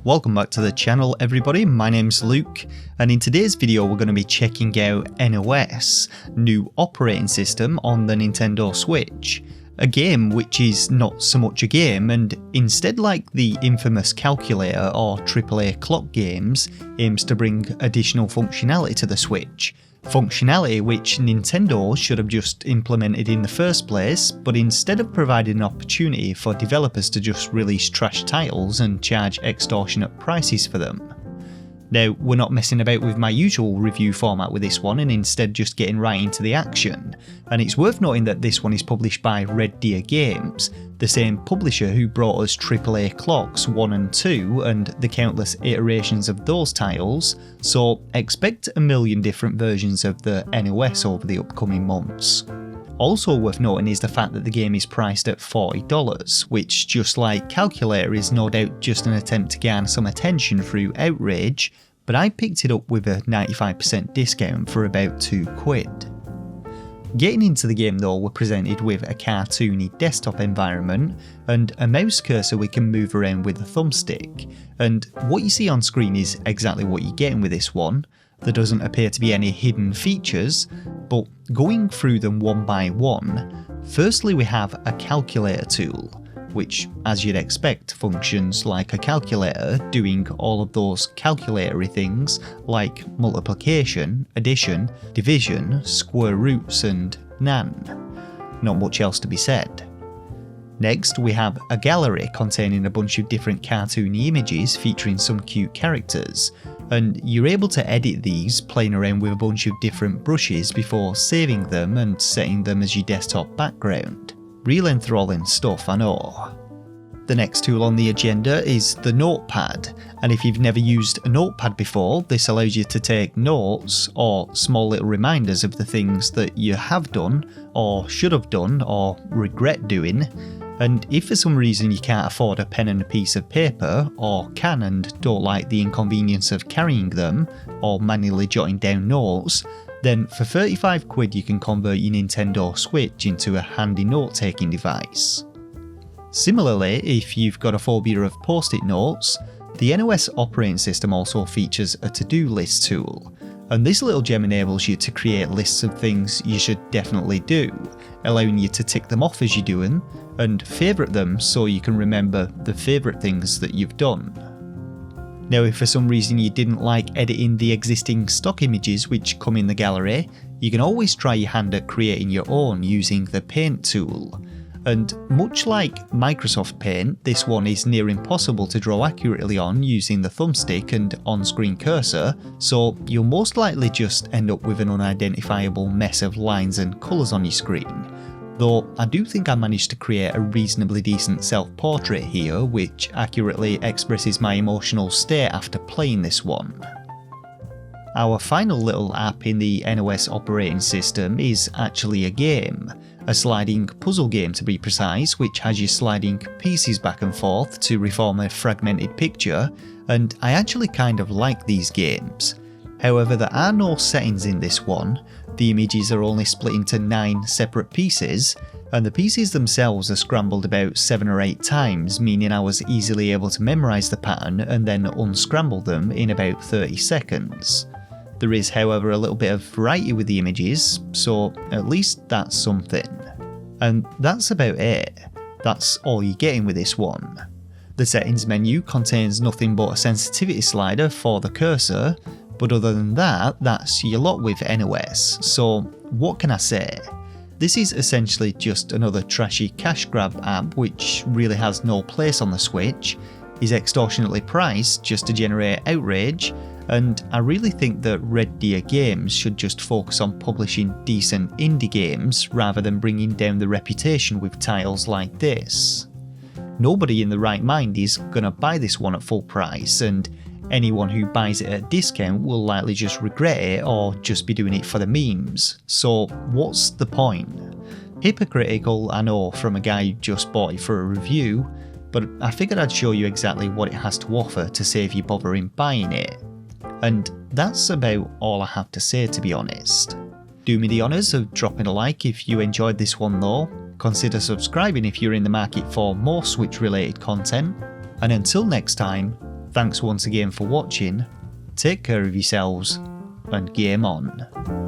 Welcome back to the channel everybody, my name's Luke, and in today's video we're going to be checking out nOS, new operating system on the Nintendo Switch. A game which is not so much a game and instead, like the infamous calculator or AAA clock games, aims to bring additional functionality to the Switch. Functionality which Nintendo should have just implemented in the first place, but instead of providing an opportunity for developers to just release trash titles and charge extortionate prices for them. Now, we're not messing about with my usual review format with this one and instead just getting right into the action, and it's worth noting that this one is published by Red Deer Games, the same publisher who brought us AAA Clocks 1 and 2 and the countless iterations of those titles, so expect a million different versions of the nOS over the upcoming months. Also worth noting is the fact that the game is priced at $40, which, just like Calculator, is no doubt just an attempt to garner some attention through outrage, but I picked it up with a 95% discount for about £2. Getting into the game though, we're presented with a cartoony desktop environment and a mouse cursor we can move around with a thumbstick, and what you see on screen is exactly what you're getting with this one. There doesn't appear to be any hidden features, but going through them one by one, firstly we have a calculator tool, which, as you'd expect, functions like a calculator, doing all of those calculatory things like multiplication, addition, division, square roots and nan. Not much else to be said. Next, we have a gallery containing a bunch of different cartoony images featuring some cute characters, and you're able to edit these playing around with a bunch of different brushes before saving them and setting them as your desktop background. Real enthralling stuff, I know. The next tool on the agenda is the Notepad, and if you've never used a Notepad before, this allows you to take notes or small little reminders of the things that you have done, or should have done, or regret doing. And if for some reason you can't afford a pen and a piece of paper, or can and don't like the inconvenience of carrying them, or manually jotting down notes, then for £35 you can convert your Nintendo Switch into a handy note-taking device. Similarly, if you've got a phobia of post-it notes, the nOS operating system also features a to-do list tool, and this little gem enables you to create lists of things you should definitely do, allowing you to tick them off as you do them, and favourite them so you can remember the favourite things that you've done. Now, if for some reason you didn't like editing the existing stock images which come in the gallery, you can always try your hand at creating your own using the Paint tool. And much like Microsoft Paint, this one is near impossible to draw accurately on using the thumbstick and on-screen cursor, so you'll most likely just end up with an unidentifiable mess of lines and colours on your screen. Though I do think I managed to create a reasonably decent self-portrait here, which accurately expresses my emotional state after playing this one. Our final little app in the nOS operating system is actually a game. A sliding puzzle game to be precise, which has you sliding pieces back and forth to reform a fragmented picture, and I actually kind of like these games. However, there are no settings in this one, the images are only split into 9 separate pieces, and the pieces themselves are scrambled about 7 or 8 times, meaning I was easily able to memorise the pattern and then unscramble them in about 30 seconds. There is, however, a little bit of variety with the images, so at least that's something. And that's about it. That's all you're getting with this one. The settings menu contains nothing but a sensitivity slider for the cursor, but other than that, that's your lot with nOS, so what can I say? This is essentially just another trashy cash grab app which really has no place on the Switch, is extortionately priced just to generate outrage, and I really think that Red Deer Games should just focus on publishing decent indie games rather than bringing down the reputation with titles like this. Nobody in the right mind is gonna buy this one at full price, and anyone who buys it at a discount will likely just regret it or just be doing it for the memes, so what's the point? Hypocritical, I know, from a guy who just bought it for a review, but I figured I'd show you exactly what it has to offer to save you bothering buying it. And that's about all I have to say, to be honest. Do me the honours of dropping a like if you enjoyed this one though, consider subscribing if you're in the market for more Switch related content, and until next time, Thanks once again for watching, take care of yourselves, and game on.